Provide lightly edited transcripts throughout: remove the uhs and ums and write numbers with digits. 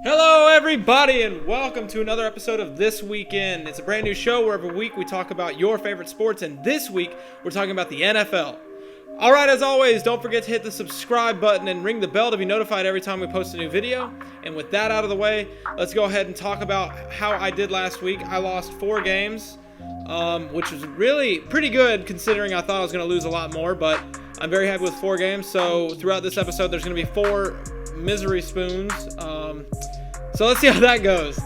Hello everybody and welcome to another episode of This Weekend. It's a brand new show where every week we talk about your favorite sports, and this week we're talking about the NFL. Alright, as always, don't forget to hit the subscribe button and ring the bell to be notified every time we post a new video. And with that out of the way, let's go ahead and talk about how I did last week. I lost 4 games, which was really pretty good considering I thought I was going to lose a lot more, but I'm very happy with 4 games. So throughout this episode there's going to be 4 misery spoons. So let's see how that goes.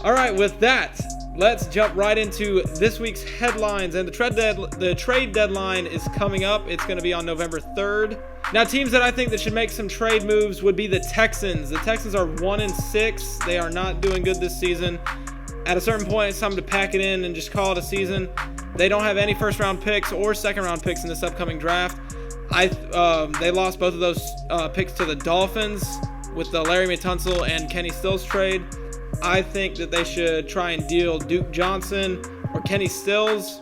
All right, with that, let's jump right into this week's headlines. And the trade deadline is coming up. It's going to be on November 3rd. Now, teams that I think that should make some trade moves would be the Texans. The Texans are 1-6. They are not doing good this season. At a certain point, it's time to pack it in and just call it a season. They don't have any first-round picks or second-round picks in this upcoming draft. They lost both of those picks to the Dolphins with the Larry Tunsil and Kenny Stills trade. I think that they should try and deal Duke Johnson or Kenny Stills.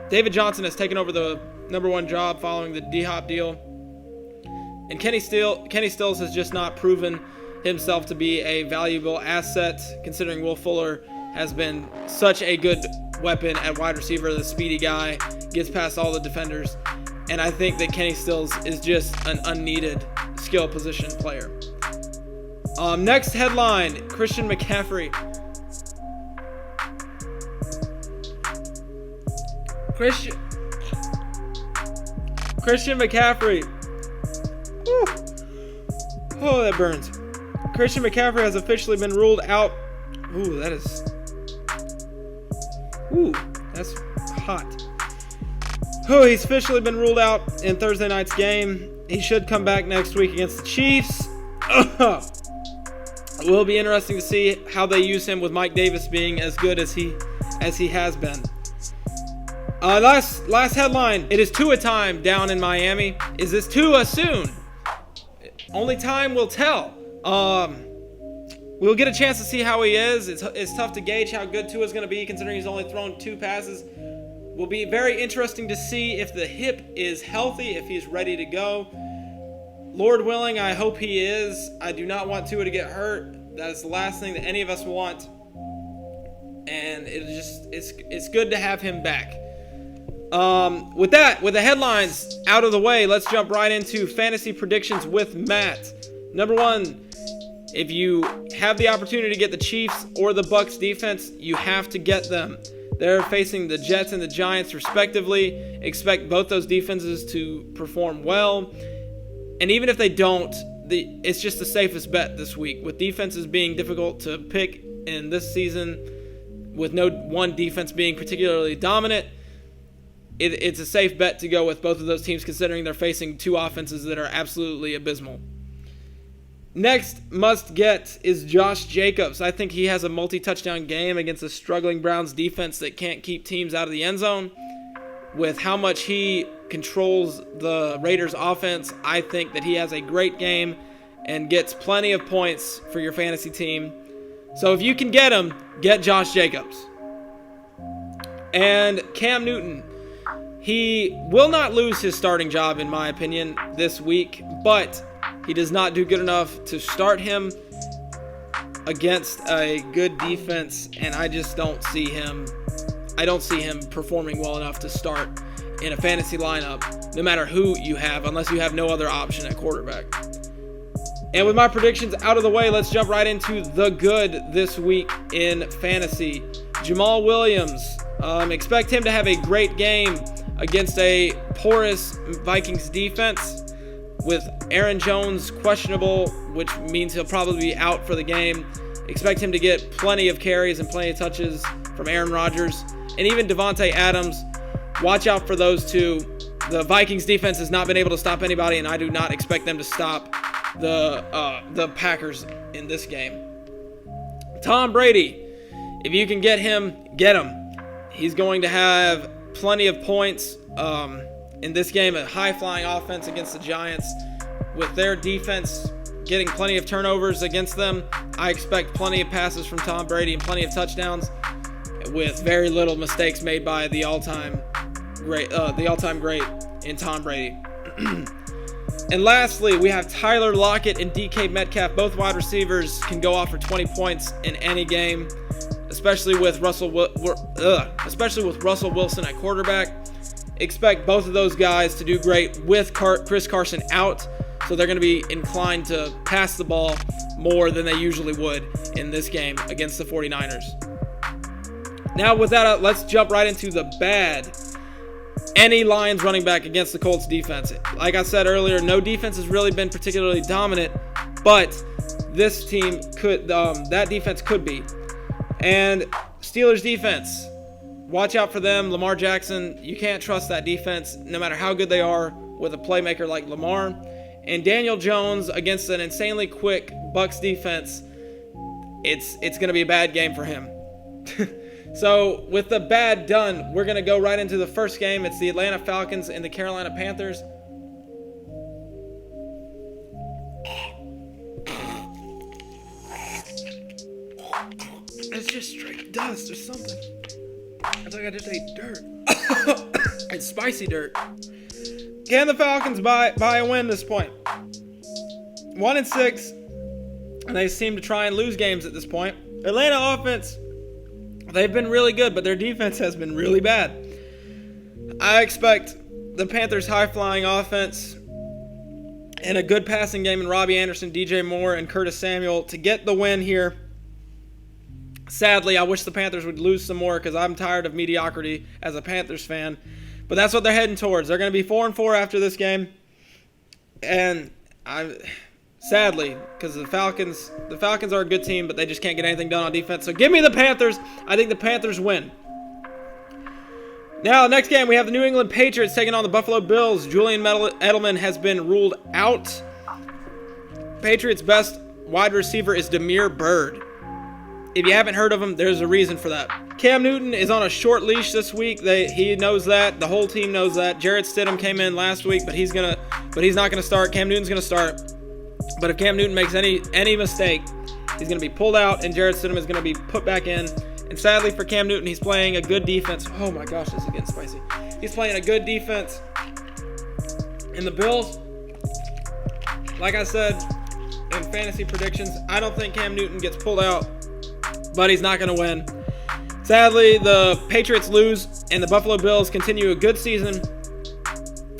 David Johnson has taken over the number 1 job following the D-Hop deal. And Kenny Stills has just not proven himself to be a valuable asset, considering Will Fuller has been such a good weapon at wide receiver, the speedy guy, gets past all the defenders. And I think that Kenny Stills is just an unneeded skill position player. Next headline, Christian McCaffrey. Christian McCaffrey. Whew. Oh, that burns. Christian McCaffrey has officially been ruled out. That's hot. Oh, he's officially been ruled out in Thursday night's game. He should come back next week against the Chiefs. It will be interesting to see how they use him with Mike Davis being as good as he has been. Last headline. It is Tua time down in Miami. Is this Tua soon? Only time will tell. We'll get a chance to see how he is. It's tough to gauge how good Tua is going to be considering he's only thrown 2 passes. Will be very interesting to see if the hip is healthy, if he's ready to go. Lord willing, I hope he is. I do not want Tua to get hurt. That is the last thing that any of us want. And it's good to have him back. With the headlines out of the way, let's jump right into fantasy predictions with Matt. Number 1, if you have the opportunity to get the Chiefs or the Bucks defense, you have to get them. They're facing the Jets and the Giants respectively. Expect both those defenses to perform well. And even if they don't, it's just the safest bet this week. With defenses being difficult to pick in this season, with no one defense being particularly dominant, it's a safe bet to go with both of those teams considering they're facing 2 offenses that are absolutely abysmal. Next must get is Josh Jacobs. I think he has a multi-touchdown game against a struggling Browns defense that can't keep teams out of the end zone. With how much he controls the Raiders offense, I think that he has a great game and gets plenty of points for your fantasy team. So if you can get him, get Josh Jacobs. And Cam Newton. He will not lose his starting job, in my opinion, this week, but he does not do good enough to start him against a good defense, and I just don't see him. I don't see him performing well enough to start in a fantasy lineup, no matter who you have, unless you have no other option at quarterback. And with my predictions out of the way, let's jump right into the good this week in fantasy. Jamal Williams. Expect him to have a great game against a porous Vikings defense. With Aaron Jones questionable, which means he'll probably be out for the game. Expect him to get plenty of carries and plenty of touches from Aaron Rodgers. And even Devontae Adams. Watch out for those two. The Vikings defense has not been able to stop anybody, and I do not expect them to stop the Packers in this game. Tom Brady. If you can get him, get him. He's going to have plenty of points in this game, a high-flying offense against the Giants. With their defense getting plenty of turnovers against them, I expect plenty of passes from Tom Brady and plenty of touchdowns with very little mistakes made by the all-time great in Tom Brady. And lastly, we have Tyler Lockett and DK Metcalf. Both wide receivers can go off for 20 points in any game, especially with Russell Wilson at quarterback. Expect both of those guys to do great with Chris Carson out, so they're going to be inclined to pass the ball more than they usually would in this game against the 49ers. Now, with that out, let's jump right into the bad. Any Lions running back against the Colts defense. Like I said earlier, no defense has really been particularly dominant, but this team could, that defense could be. And Steelers defense, watch out for them. Lamar Jackson, you can't trust that defense no matter how good they are with a playmaker like Lamar. And Daniel Jones against an insanely quick Bucs defense, it's going to be a bad game for him. So with the bad done, we're going to go right into the first game. It's the Atlanta Falcons and the Carolina Panthers. It's just straight dust or something. I think I just ate dirt. It's spicy dirt. Can the Falcons buy a win this point? 1-6, and they seem to try and lose games at this point. Atlanta offense, they've been really good, but their defense has been really bad. I expect the Panthers' high-flying offense and a good passing game in Robbie Anderson, DJ Moore, and Curtis Samuel to get the win here. Sadly, I wish the Panthers would lose some more because I'm tired of mediocrity as a Panthers fan. But that's what they're heading towards. They're going to be 4-4 after this game. And sadly, because the Falcons are a good team, but they just can't get anything done on defense. So give me the Panthers. I think the Panthers win. Now, next game, we have the New England Patriots taking on the Buffalo Bills. Julian Edelman has been ruled out. Patriots' best wide receiver is Damiere Byrd. If you haven't heard of him, there's a reason for that. Cam Newton is on a short leash this week. He knows that. The whole team knows that. Jarrett Stidham came in last week, but he's not gonna start. Cam Newton's gonna start. But if Cam Newton makes any mistake, he's gonna be pulled out, and Jarrett Stidham is gonna be put back in. And sadly for Cam Newton, he's playing a good defense. Oh my gosh, this is getting spicy. He's playing a good defense. And the Bills, like I said in fantasy predictions, I don't think Cam Newton gets pulled out, but he's not going to win. Sadly, the Patriots lose, and the Buffalo Bills continue a good season,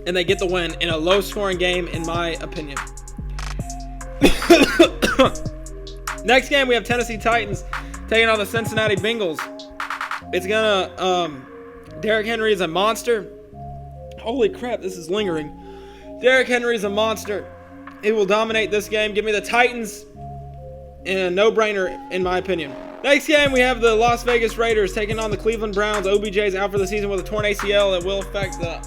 and they get the win in a low-scoring game, in my opinion. Next game, we have Tennessee Titans taking on the Cincinnati Bengals. It's going to... Derrick Henry is a monster. Holy crap, this is lingering. Derrick Henry is a monster. He will dominate this game. Give me the Titans in a no-brainer, in my opinion. Next game, we have the Las Vegas Raiders taking on the Cleveland Browns. OBJ's out for the season with a torn ACL that will affect the...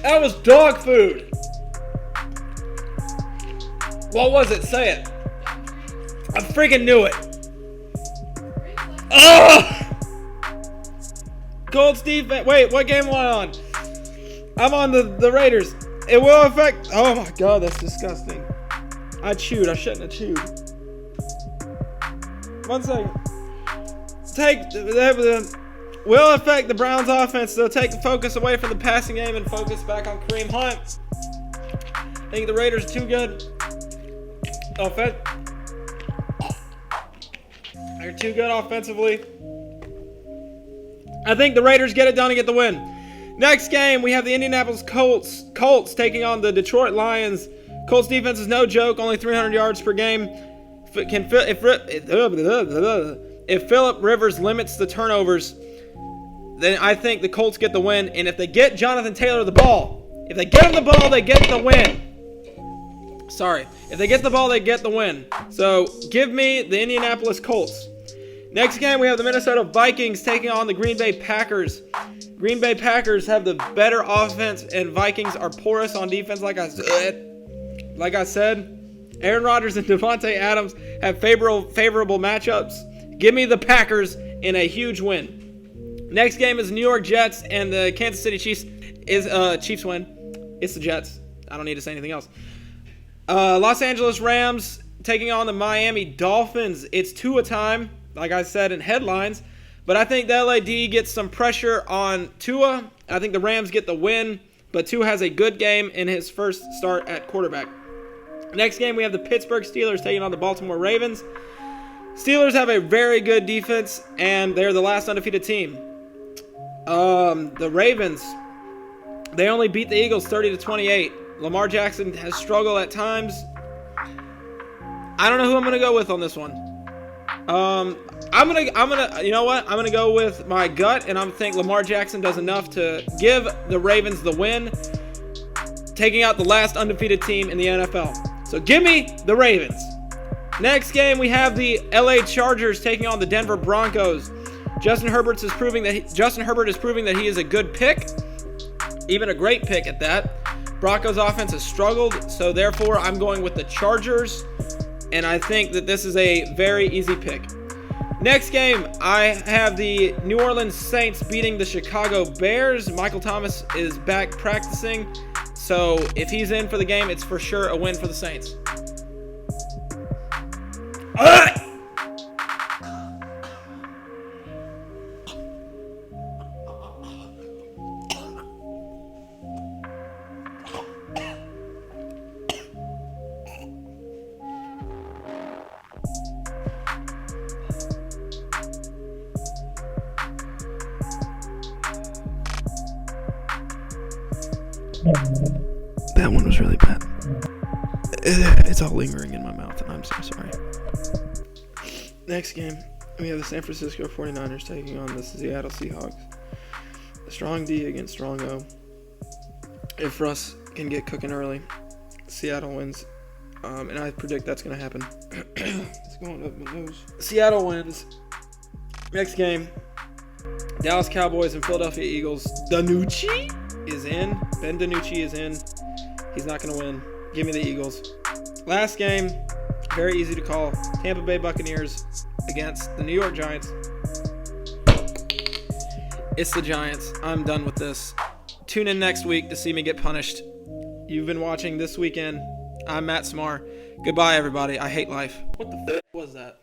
That was dog food. What was it? Say it. I freaking knew it. Colts defense. Wait, what game am I on? I'm on the Raiders. It will affect... Oh my god, that's disgusting. I chewed. I shouldn't have chewed. 1 second. Will affect the Browns offense. They'll take the focus away from the passing game and focus back on Kareem Hunt. I think the Raiders are too good. They're too good offensively. I think the Raiders get it done and get the win. Next game, we have the Indianapolis Colts taking on the Detroit Lions. Colts defense is no joke, only 300 yards per game. If Phillip Rivers limits the turnovers, then I think the Colts get the win. And if they get Jonathan Taylor the ball, if they get him the ball, they get the win. Sorry. If they get the ball, they get the win. So give me the Indianapolis Colts. Next game, we have the Minnesota Vikings taking on the Green Bay Packers. Green Bay Packers have the better offense, and Vikings are porous on defense, like I said. Aaron Rodgers and Devontae Adams have favorable matchups. Give me the Packers in a huge win. Next game is New York Jets and the Kansas City Chiefs. Chiefs win. It's the Jets. I don't need to say anything else. Los Angeles Rams taking on the Miami Dolphins. It's Tua time. like I said in headlines. But I think the LAD gets some pressure on Tua. I think the Rams get the win, but Tua has a good game in his first start at quarterback. Next game, we have the Pittsburgh Steelers taking on the Baltimore Ravens. Steelers have a very good defense, and they're the last undefeated team. The Ravens, they only beat the Eagles 30-28. Lamar Jackson has struggled at times. I don't know who I'm going to go with on this one. You know what? I'm going to go with my gut, and I'm think Lamar Jackson does enough to give the Ravens the win, taking out the last undefeated team in the NFL. So give me the Ravens. Next game, we have the LA Chargers taking on the Denver Broncos. Justin Herbert is proving that he is a good pick, even a great pick at that. Broncos offense has struggled, so therefore I'm going with the Chargers, and I think that this is a very easy pick. Next game, I have the New Orleans Saints beating the Chicago Bears. Michael Thomas is back practicing, so if he's in for the game, it's for sure a win for the Saints. That one was really bad. It's all lingering in my mouth, and I'm so sorry. Next game, we have the San Francisco 49ers taking on the Seattle Seahawks. Strong D against strong O. If Russ can get cooking early, Seattle wins. And I predict that's going to happen. It's going up my nose. Seattle wins. Next game, Dallas Cowboys and Philadelphia Eagles. DiNucci is in. Ben DiNucci is in. He's not going to win. Give me the Eagles. Last game, very easy to call. Tampa Bay Buccaneers against the New York Giants. It's the Giants. I'm done with this. Tune in next week to see me get punished. You've been watching This Weekend. I'm Matt Smar. Goodbye, everybody. I hate life. What the f*** was that?